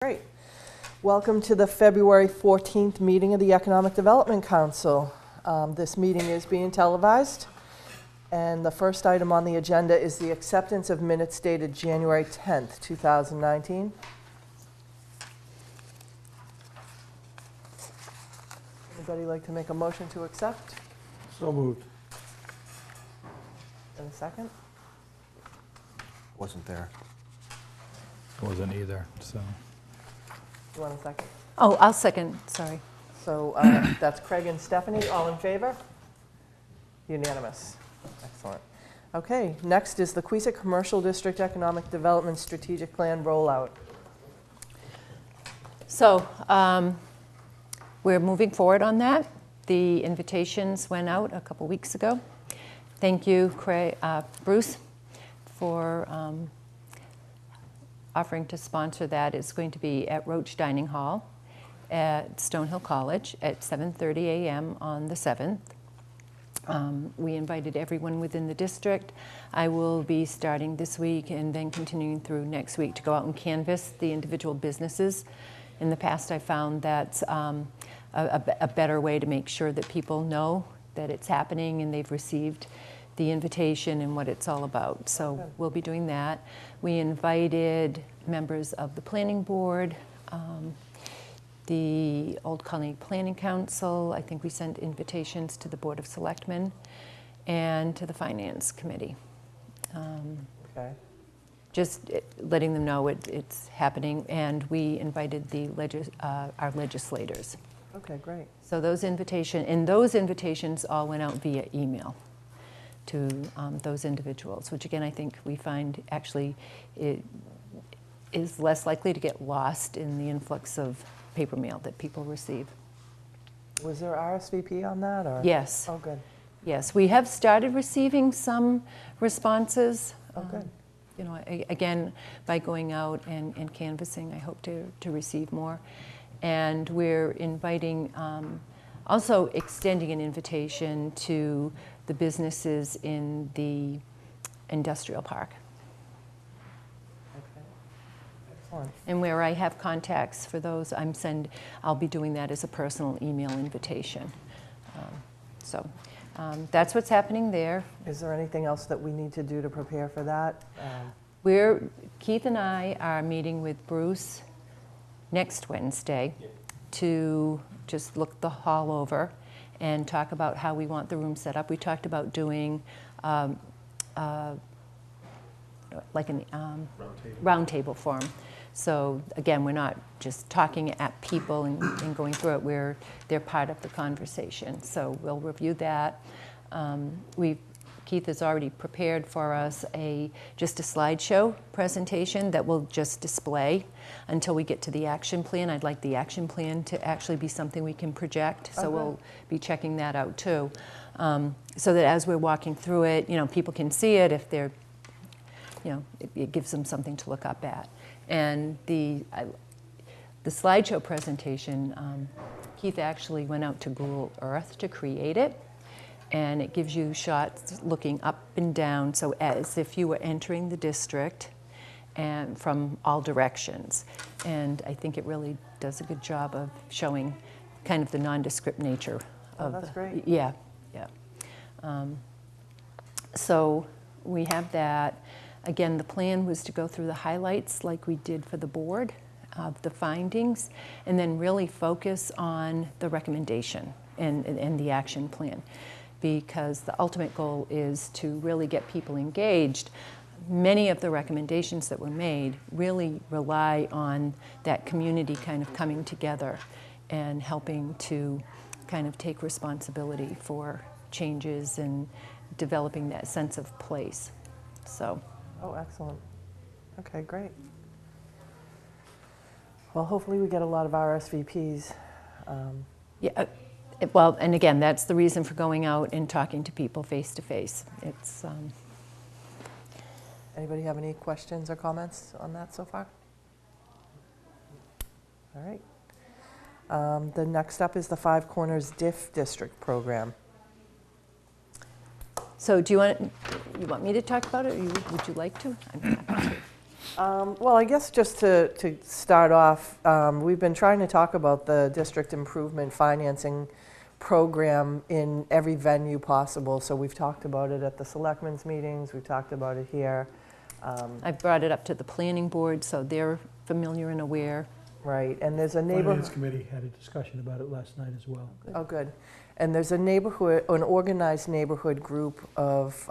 Great. Welcome to the February 14th meeting of the Economic Development Council. This meeting is being televised, and the first item on the agenda is the acceptance of minutes dated January 10th, 2019. Anybody like to make a motion to accept? So moved. In a second? Wasn't there. Wasn't either, so. You want a second? Oh, I'll second, sorry. So that's Craig and Stephanie, all in favor? Unanimous. Excellent. Okay, next is the Queeset Commercial District Economic Development Strategic Plan rollout. So we're moving forward on that. The invitations went out a couple weeks ago. Thank you, Bruce, for offering to sponsor that. It's going to be at Roach Dining Hall at Stonehill College at 7:30 a.m. on the 7th. We invited everyone within the district. I will be starting this week and then continuing through next week to go out and canvass the individual businesses. In the past, I found that's a better way to make sure that people know that it's happening and they've received the invitation and what it's all about. So Okay. We'll be doing that. We invited members of the planning board, the Old Colony Planning Council. I think we sent invitations to the Board of Selectmen and to the Finance Committee. Okay. Just letting them know it's happening, and we invited our legislators. Okay, great. So those invitations all went out via email to those individuals, which again I think we find actually it is less likely to get lost in the influx of paper mail that people receive. Was there RSVP on that? Or? Yes. Oh, good. Yes, we have started receiving some responses. Oh, good. You know, again, by going out and canvassing, I hope to receive more. And we're inviting, also extending an invitation to the businesses in the industrial park. Okay. Excellent. And where I have contacts for those, I'll be doing that as a personal email invitation. That's what's happening there. Is there anything else that we need to do to prepare for that? Keith and I are meeting with Bruce next Wednesday to just look the hall over and talk about how we want the room set up. We talked about doing like a round table forum. So again, we're not just talking at people and going through it. They're part of the conversation. So we'll review that. Keith has already prepared for us just a slideshow presentation that we'll just display until we get to the action plan. I'd like the action plan to actually be something we can project, so we'll be checking that out too. So that as we're walking through it, people can see it if they're, it gives them something to look up at. And the slideshow presentation, Keith actually went out to Google Earth to create it. And it gives you shots looking up and down, so as if you were entering the district and from all directions. And I think it really does a good job of showing kind of the nondescript nature of that's great. Yeah. So we have that. Again, the plan was to go through the highlights like we did for the board, the findings, and then really focus on the recommendation and the action plan. Because the ultimate goal is to really get people engaged. Many of the recommendations that were made really rely on that community kind of coming together and helping to kind of take responsibility for changes and developing that sense of place. So. Oh, excellent. Okay, great. Well, hopefully we get a lot of RSVPs. Yeah. Well, and again, that's the reason for going out and talking to people face to face. It's. Anybody have any questions or comments on that so far? All right. The next up is the Five Corners DIF District program. So, do you want me to talk about it, or would you like to? I'm happy to. Well, I guess just to start off, we've been trying to talk about the district improvement financing program in every venue possible. So we've talked about it at the Selectmen's meetings, we've talked about it here. I brought it up to the planning board, so they're familiar and aware. Right, and there's a neighborhood. Finance committee had a discussion about it last night as well. Oh, good. And there's a neighborhood, an organized neighborhood group of,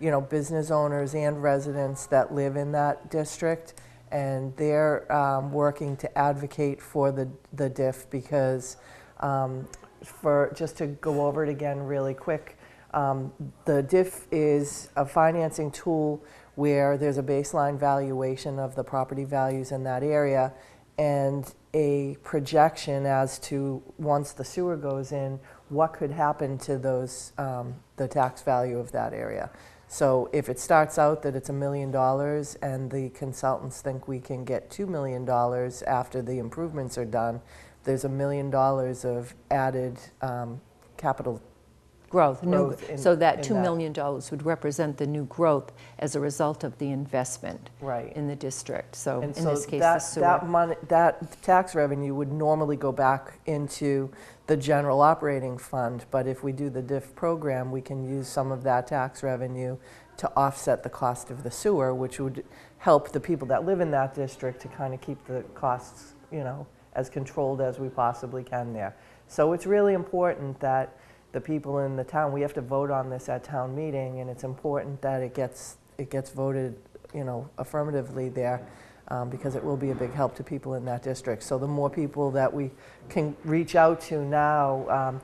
you know, business owners and residents that live in that district, and they're working to advocate for the DIF because, for just to go over it again really quick, the DIF is a financing tool where there's a baseline valuation of the property values in that area and a projection as to, once the sewer goes in, what could happen to those, the tax value of that area. So if it starts out that it's $1 million and the consultants think we can get $2 million after the improvements are done, there's $1 million of added capital Growth. So that in $2 million would represent the new growth as a result of the investment Right. in the district. So And in so this case, that, the sewer. that money, that tax revenue would normally go back into the general operating fund, but if we do the DIF program, we can use some of that tax revenue to offset the cost of the sewer, which would help the people that live in that district to kind of keep the costs, you know, as controlled as we possibly can there. So it's really important that the people in the town, we have to vote on this at town meeting, and it's important that it gets voted, you know, affirmatively there, because it will be a big help to people in that district. So the more people that we can reach out to now,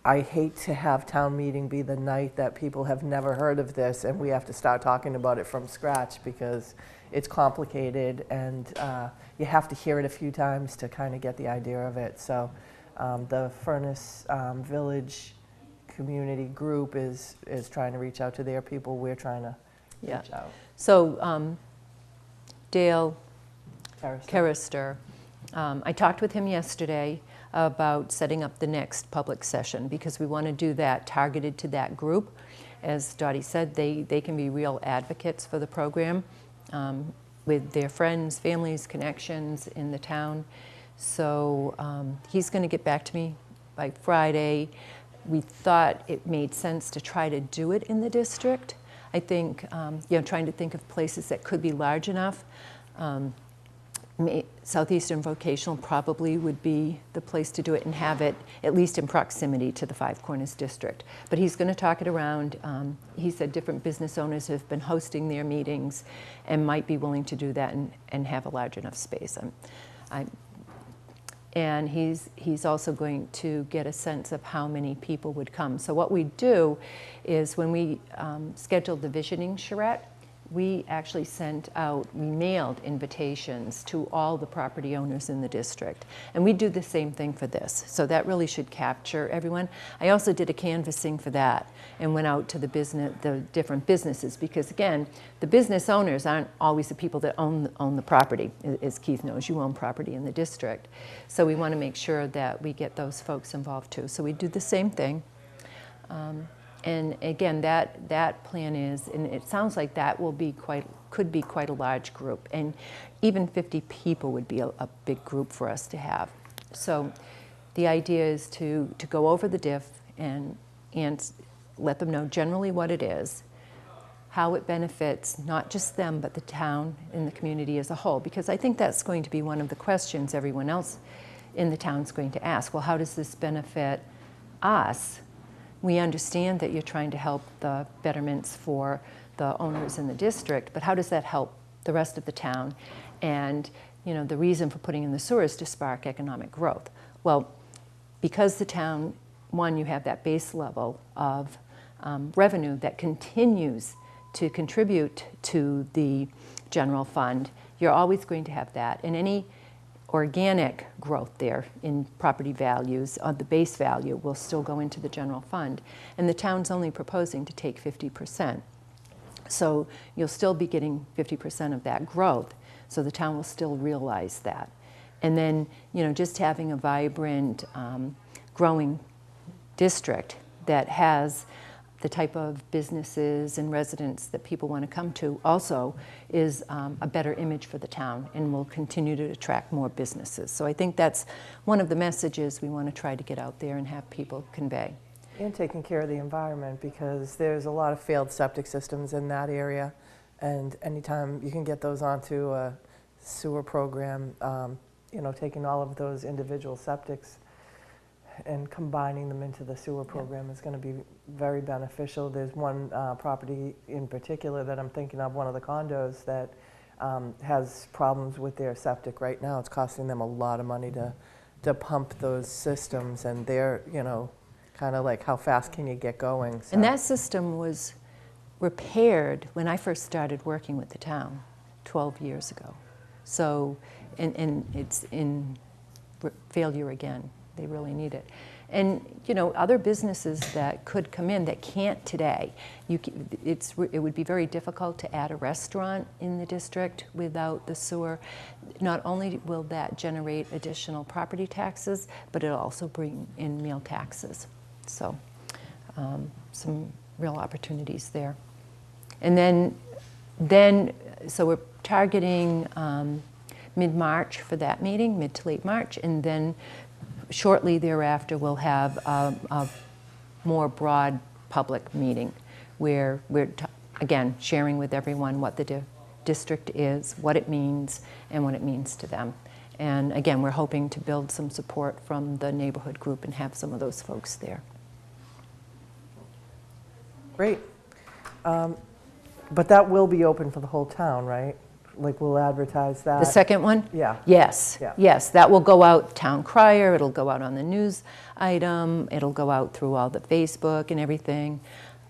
I hate to have town meeting be the night that people have never heard of this and we have to start talking about it from scratch, because it's complicated and you have to hear it a few times to kind of get the idea of it. So the Furnace Village community group is trying to reach out to their people. We're trying to reach out. So Dale Harrison. Carister, I talked with him yesterday about setting up the next public session because we want to do that targeted to that group. As Dottie said, they can be real advocates for the program with their friends, families, connections in the town. So he's going to get back to me by Friday. We thought it made sense to try to do it in the district. I think, you know, trying to think of places that could be large enough. Southeastern Vocational probably would be the place to do it and have it at least in proximity to the Five Corners district. But he's going to talk it around. He said different business owners have been hosting their meetings and might be willing to do that and have a large enough space. And he's also going to get a sense of how many people would come. So what we do is when we scheduled the visioning charrette, we actually we mailed invitations to all the property owners in the district. And we do the same thing for this. So that really should capture everyone. I also did a canvassing for that and went out to the different businesses, because again, the business owners aren't always the people that own the property. As Keith knows, you own property in the district. So we want to make sure that we get those folks involved too. So we do the same thing. And again, that plan is, and it sounds like that will be could be quite a large group, and even 50 people would be a big group for us to have. So the idea is to go over the DIF and let them know generally what it is, how it benefits not just them but the town and the community as a whole, because I think that's going to be one of the questions everyone else in the town is going to ask. Well, how does this benefit us? We understand that you're trying to help the betterments for the owners in the district, but how does that help the rest of the town? And you know, the reason for putting in the sewer is to spark economic growth. Well, because the town, one, you have that base level of revenue that continues to contribute to the general fund, you're always going to have that. And any organic growth there in property values, the base value, will still go into the general fund. And the town's only proposing to take 50%. So you'll still be getting 50% of that growth. So the town will still realize that. And then, you know, just having a vibrant, growing district that has the type of businesses and residents that people want to come to also is a better image for the town and will continue to attract more businesses. So I think that's one of the messages we want to try to get out there and have people convey. And taking care of the environment, because there's a lot of failed septic systems in that area, and anytime you can get those onto a sewer program, you know, taking all of those individual septics and combining them into the sewer program is going to be very beneficial. There's one property in particular that I'm thinking of, one of the condos that has problems with their septic right now. It's costing them a lot of money to pump those systems, and they're, you know, kind of like, how fast can you get going? So. And that system was repaired when I first started working with the town 12 years ago. So, and it's in failure again. They really need it. And, you know, other businesses that could come in that can't today, it would be very difficult to add a restaurant in the district without the sewer. Not only will that generate additional property taxes, but it'll also bring in meal taxes. So some real opportunities there. And then so we're targeting mid-March for that meeting, mid to late March, and then shortly thereafter we'll have a more broad public meeting where we're, again, sharing with everyone what the district is, what it means, and what it means to them. And again, we're hoping to build some support from the neighborhood group and have some of those folks there. Great. But that will be open for the whole town, right? Like, we'll advertise that? The second one? Yeah. Yes. Yeah. Yes, that will go out town crier, it'll go out on the news item, it'll go out through all the Facebook and everything.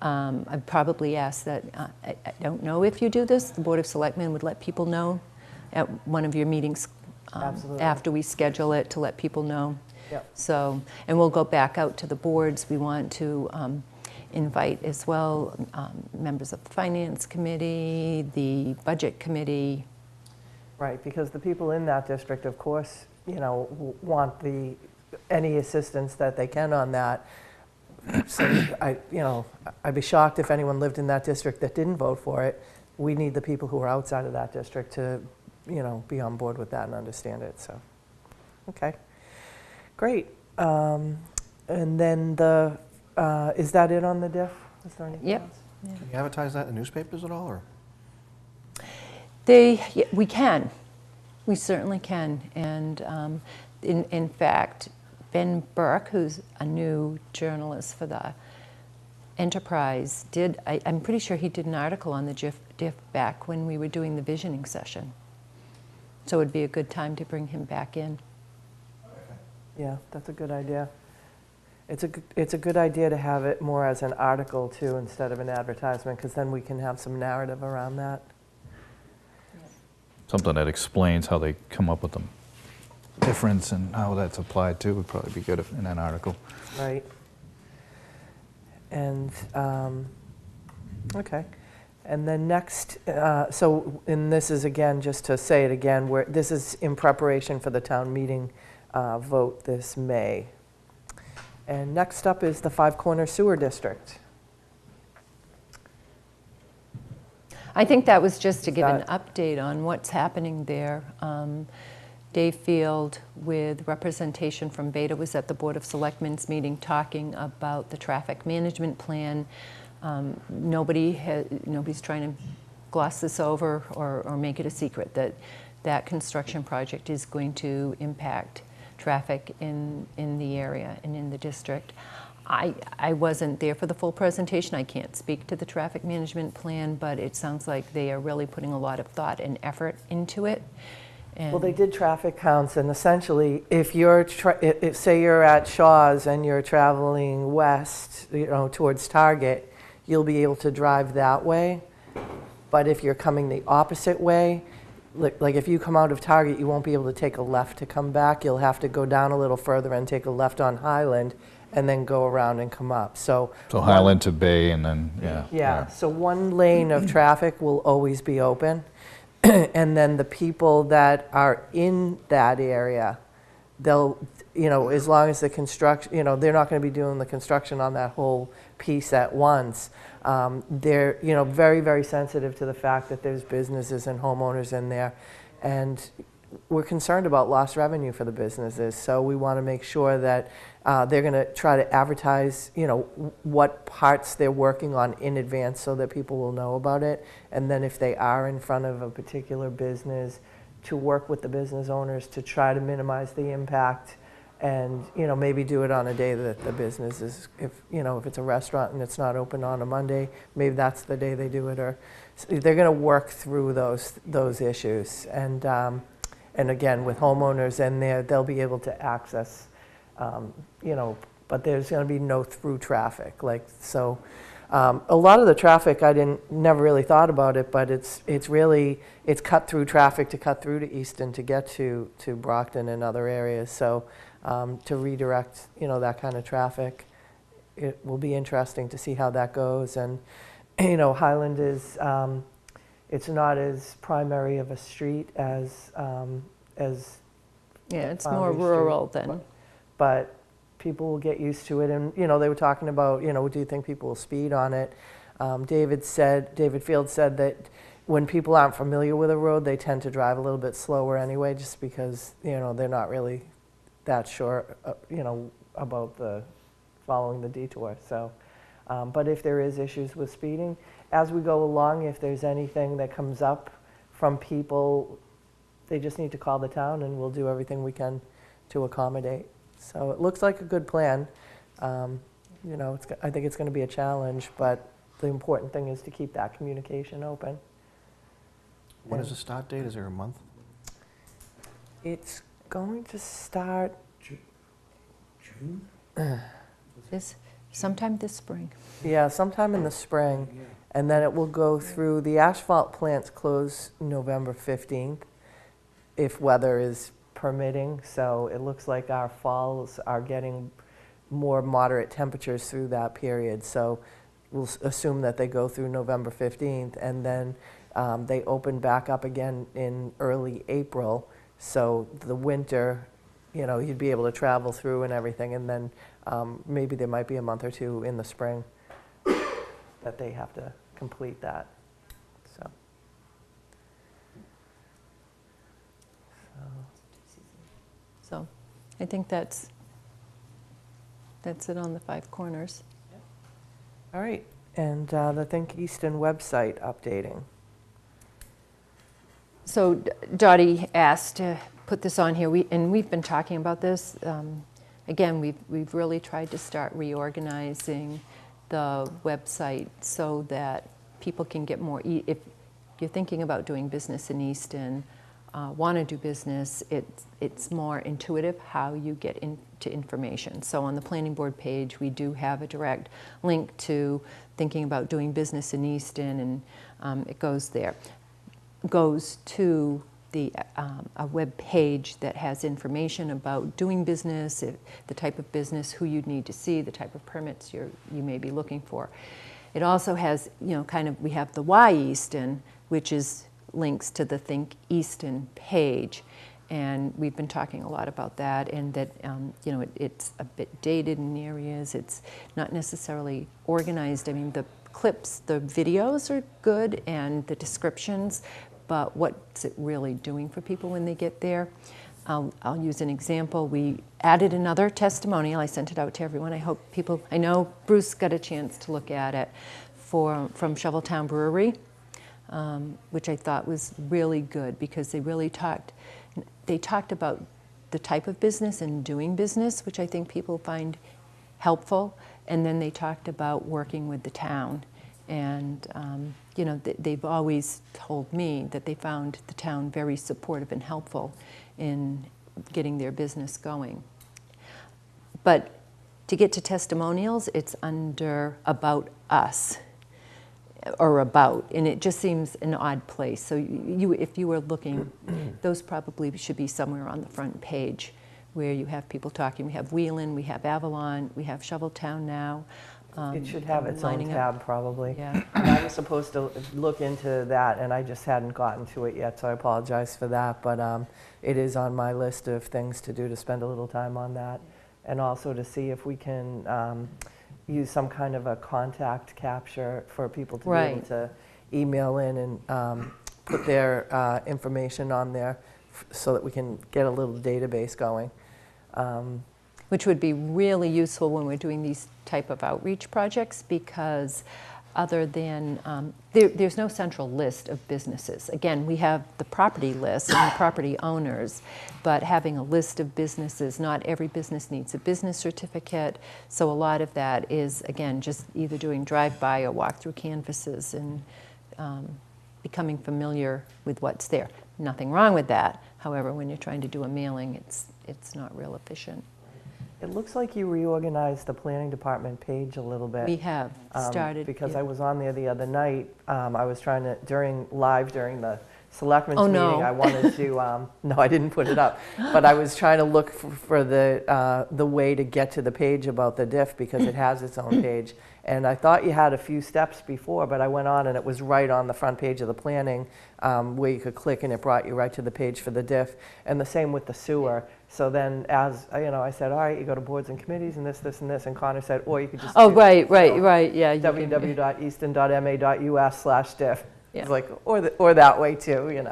I'd probably ask that, I don't know if you do this, the Board of Selectmen would let people know at one of your meetings after we schedule it, to let people know. Yep. So, and we'll go back out to the boards. We want to invite as well members of the Finance Committee, the Budget Committee. Right, because the people in that district, of course, you know, want any assistance that they can on that. So I'd be shocked if anyone lived in that district that didn't vote for it. We need the people who are outside of that district to, you know, be on board with that and understand it. So, okay, great. And then is that it on the diff? Is there anything else? Yeah. Can you advertise that in newspapers at all, or? We can. We certainly can. And in fact, Ben Burke, who's a new journalist for the Enterprise, I'm pretty sure he did an article on the diff back when we were doing the visioning session. So it would be a good time to bring him back in. Yeah, that's a good idea. It's a good idea to have it more as an article too, instead of an advertisement, because then we can have some narrative around that. Something that explains how they come up with the difference and how that's applied to would probably be good in an article. Right. And, okay. And then next, and this is again, just to say it again, this is in preparation for the town meeting vote this May. And next up is the Five Corner Sewer District. I think that was just to give an update on what's happening there. Dave Field, with representation from Beta, was at the Board of Selectmen's meeting talking about the traffic management plan. Nobody's trying to gloss this over or make it a secret that construction project is going to impact traffic in the area and in the district. I wasn't there for the full presentation. I can't speak to the traffic management plan, but it sounds like they are really putting a lot of thought and effort into it. And Well, they did traffic counts, and essentially, if say you're at Shaw's and you're traveling west, you know, towards Target, you'll be able to drive that way. But if you're coming the opposite way, like if you come out of Target, you won't be able to take a left to come back. You'll have to go down a little further and take a left on Highland, and then go around and come up. So Highland to Bay, and then, yeah. Yeah, so one lane of traffic will always be open. And then the people that are in that area, they'll, as long as the construction, they're not going to be doing the construction on that whole piece at once. They're, very, very sensitive to the fact that there's businesses and homeowners in there. And we're concerned about lost revenue for the businesses. So we want to make sure that they're going to try to advertise, what parts they're working on in advance so that people will know about it. And then if they are in front of a particular business, to work with the business owners to try to minimize the impact and, maybe do it on a day that the business is, if it's a restaurant and it's not open on a Monday, maybe that's the day they do it, or they're going to work through those issues. And again, with homeowners in there, they'll be able to access, but there's going to be no through traffic. A lot of the traffic, never really thought about it, but it's cut through traffic to cut through to Easton to get to Brockton and other areas. So to redirect, that kind of traffic, it will be interesting to see how that goes. And, Highland is, it's not as primary of a street as Yeah, it's Boundary more Street, rural than, but people will get used to it. And, they were talking about, do you think people will speed on it? David Field said that when people aren't familiar with a road, they tend to drive a little bit slower anyway, just because, they're not really that sure, about following the detour. So, but if there is issues with speeding, as we go along, if there's anything that comes up from people, they just need to call the town and we'll do everything we can to accommodate. So it looks like a good plan. I think it's going to be a challenge, but the important thing is to keep that communication open. When is the start date? Is there a month? It's going to start June? sometime this spring. sometime in the spring, and then it will go through, the asphalt plants close November 15th if weather is permitting. So it looks like our falls are getting more moderate temperatures through that period. So we'll assume that they go through November 15th, and then they open back up again in early April. So the winter, you'd be able to travel through and everything, and then maybe there might be a month or two in the spring that they have to complete that. So I think that's it on the 5 corners. All right, and the Think Easton website updating. So Dottie asked to put this on here, and we've been talking about this. Again, we've really tried to start reorganizing the website so that people can get more, if you're thinking about doing business in Easton, want to do business, it's more intuitive how you get into information. So on the planning board page, we do have a direct link to thinking about doing business in Easton, and it goes there. Goes to a web page that has information about doing business, the type of business, who you'd need to see, the type of permits you may be looking for. It also has, we have the Why Easton, which is links to the Think Easton page, and we've been talking a lot about that, and that it's a bit dated in areas. It's not necessarily organized. I mean, the clips, the videos are good, and the descriptions, but what's it really doing for people when they get there? I'll use an example. We added another testimonial. I sent it out to everyone. I know Bruce got a chance to look at it from Shoveltown Brewery, which I thought was really good, because they talked about the type of business and doing business, which I think people find helpful, and then they talked about working with the town. And they've always told me that they found the town very supportive and helpful in getting their business going. But to get to testimonials, it's under About Us, or About, and it just seems an odd place. So if you were looking, those probably should be somewhere on the front page where you have people talking. We have Wheelan, we have Avalon, we have Shoveltown now. It should have its own lining up. tab, probably. Yeah. I was supposed to look into that, and I just hadn't gotten to it yet, so I apologize for that. But it is on my list of things to do, to spend a little time on that. And also to see if we can use some kind of a contact capture for people to be able Right. to email in and put their information on there so that we can get a little database going. Which would be really useful when we're doing these type of outreach projects, because other than, there's no central list of businesses. Again, we have the property list and the property owners, but having a list of businesses, not every business needs a business certificate. So a lot of that is, again, just either doing drive-by or walk-through canvases and becoming familiar with what's there. Nothing wrong with that. However, when you're trying to do a mailing, it's not real efficient. It looks like you reorganized the planning department page a little bit. We have started. Because yeah. I was on there the other night. I was trying to, during the Selectmen's Oh, meeting, no. I wanted to, no, I didn't put it up, but I was trying to look for the way to get to the page about the diff, because it has its own page. And I thought you had a few steps before, but I went on and it was right on the front page of the planning, where you could click and it brought you right to the page for the diff. And the same with the sewer. So then, as I said, all right, you go to boards and committees and this, and this, and Connor said, or you could just Oh, do, right, yeah. you can- www.easton.ma.us/diff. Yeah. It's like, or that way too,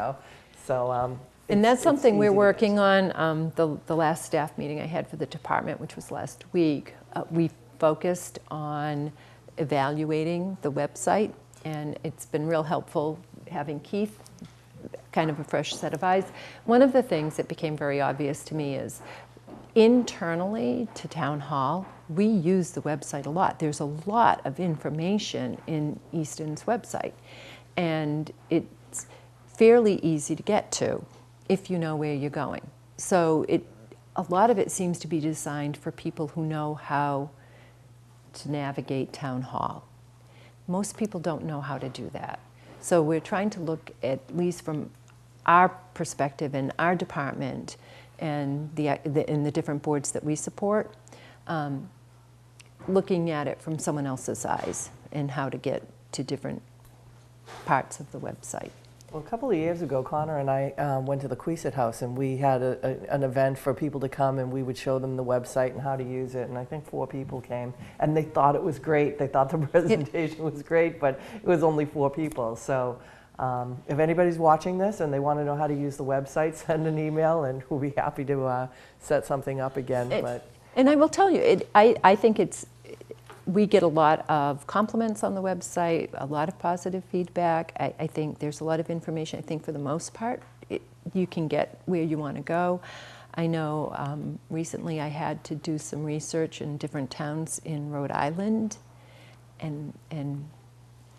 So. And that's something we're easy to- working on. The last staff meeting I had for the department, which was last week, we focused on evaluating the website, and it's been real helpful having Keith, kind of a fresh set of eyes. One of the things that became very obvious to me is internally to Town Hall, we use the website a lot. There's a lot of information in Easton's website, and it's fairly easy to get to if you know where you're going. So a lot of it seems to be designed for people who know how to navigate Town Hall. Most people don't know how to do that. So we're trying to look, at least from our perspective in our department and in the different boards that we support, looking at it from someone else's eyes and how to get to different parts of the website. Well, a couple of years ago, Connor and I went to the Queesit House, and we had an event for people to come, and we would show them the website and how to use it. And I think 4 people came, and they thought it was great. They thought the presentation was great, but it was only 4 people. So if anybody's watching this and they want to know how to use the website, send an email, and we'll be happy to set something up again. And I will tell you, I think we get a lot of compliments on the website, a lot of positive feedback. I think there's a lot of information. I think for the most part, you can get where you want to go. I know recently I had to do some research in different towns in Rhode Island, and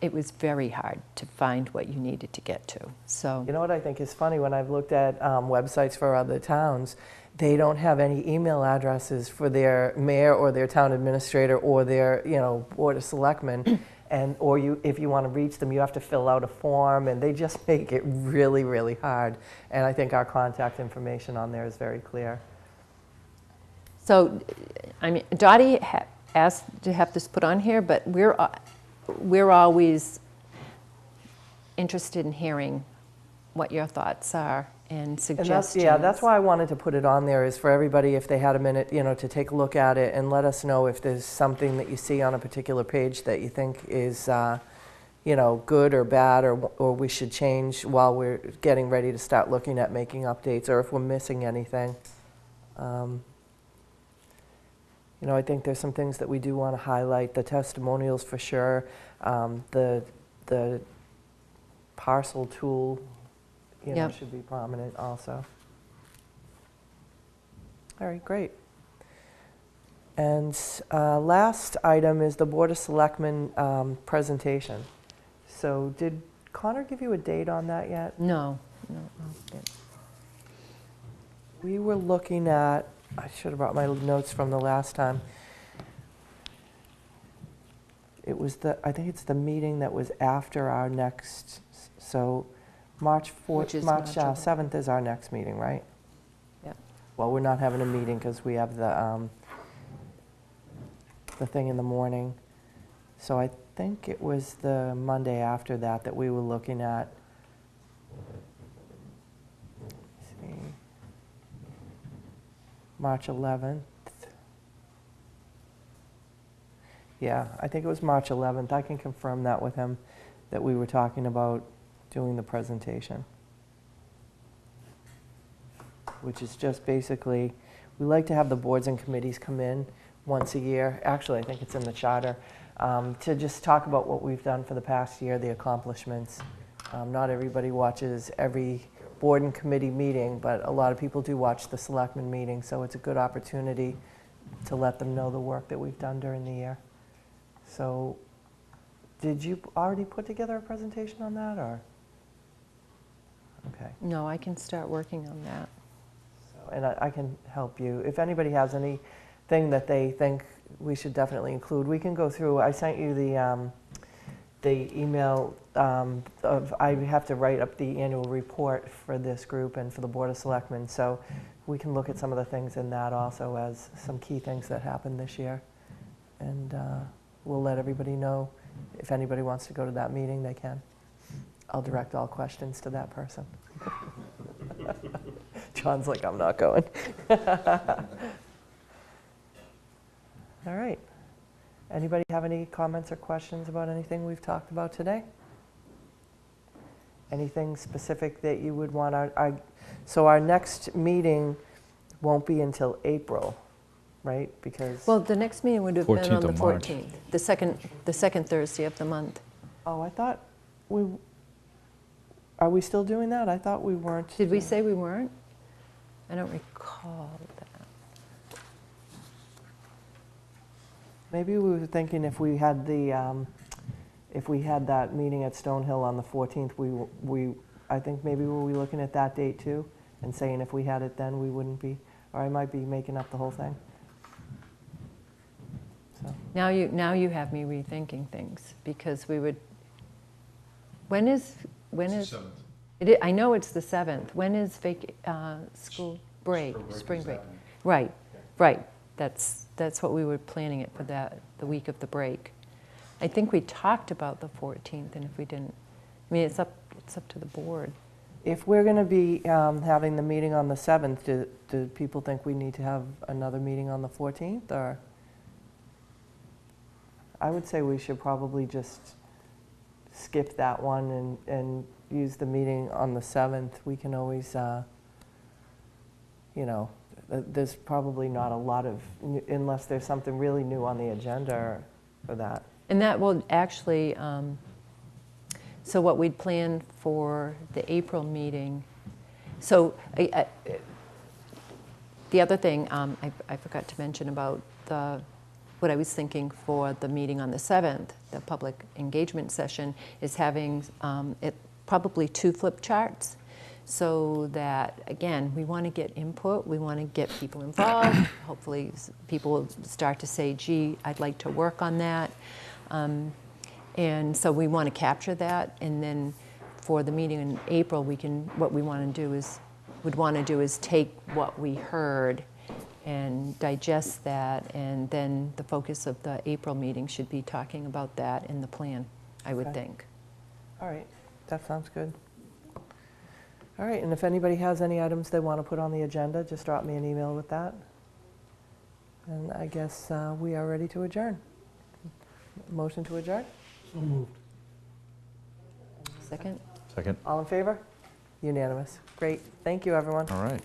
it was very hard to find what you needed to get to. So You know what I think is funny? When I've looked at websites for other towns, they don't have any email addresses for their mayor or their town administrator or their, board of selectmen. Or if you want to reach them, you have to fill out a form, and they just make it really, really hard. And I think our contact information on there is very clear. So, I mean, Dottie asked to have this put on here, but we're always interested in hearing what your thoughts are and suggestions. And that's why I wanted to put it on there, is for everybody, if they had a minute, to take a look at it and let us know if there's something that you see on a particular page that you think is, good or bad, or we should change while we're getting ready to start looking at making updates, or if we're missing anything. I think there's some things that we do want to highlight. The testimonials for sure. The parcel tool, Yep. should be prominent also. All right, great. And last item is the Board of Selectmen presentation. So did Connor give you a date on that yet? No. We were looking at, I should have brought my notes from the last time. It was I think it's the meeting that was after our next, so March 4th, Which is March March 7th is our next meeting, right? Yeah. Well, we're not having a meeting because we have the thing in the morning. So I think it was the Monday after that that we were looking at. Let's see, March 11th. Yeah, I think it was March 11th. I can confirm that with him, that we were talking about doing the presentation. Which is just basically, we like to have the boards and committees come in once a year. Actually, I think it's in the charter, to just talk about what we've done for the past year, the accomplishments. Not everybody watches every board and committee meeting, but a lot of people do watch the Selectmen meeting, so it's a good opportunity to let them know the work that we've done during the year. So, did you already put together a presentation on that, or? Okay. No, I can start working on that. So, and I can help you. If anybody has anything that they think we should definitely include, we can go through. I sent you the email of, I have to write up the annual report for this group and for the Board of Selectmen, so we can look at some of the things in that also as some key things that happened this year. And we'll let everybody know if anybody wants to go to that meeting, they can. I'll direct all questions to that person. John's like, I'm not going. All right. Anybody have any comments or questions about anything we've talked about today? Anything specific that you would want so our next meeting won't be until April, right? Because, Well, the next meeting would have been on 14th the of March. 14th, the second Thursday of the month. oh, I thought are we still doing that? I thought we weren't. Did we say we weren't? I don't recall that. Maybe we were thinking if we had that meeting at Stonehill on the 14th, I think maybe were we looking at that date too, and saying if we had it then we wouldn't be, or I might be making up the whole thing. So, Now you have me rethinking things, because we would, when is? I know it's the 7th. When is school break, spring break? Right, right. That's what we were planning it for, the week of the break. I think we talked about the 14th, and if we didn't, I mean, it's up to the board. if we're going to be having the meeting on the 7th, do people think we need to have another meeting on the 14th, or? I would say we should probably just skip that one and use the meeting on the 7th. We can always, there's probably not a lot of, unless there's something really new on the agenda for that. And that will actually, so what we'd planned for the April meeting, so the other thing I forgot to mention about what I was thinking for the meeting on the 7th, the public engagement session, is having probably 2 flip charts, so that, again, we want to get input, we want to get people involved. Hopefully people will start to say, gee, I'd like to work on that. And so we want to capture that, and then for the meeting in April, what we want to do is take what we heard and digest that, and then the focus of the April meeting should be talking about that in the plan, I would Okay. think. All right, that sounds good. All right, and if anybody has any items they want to put on the agenda, just drop me an email with that. And I guess we are ready to adjourn. Motion to adjourn? So moved. Second? Second. All in favor? Unanimous. Great. Thank you, everyone. All right.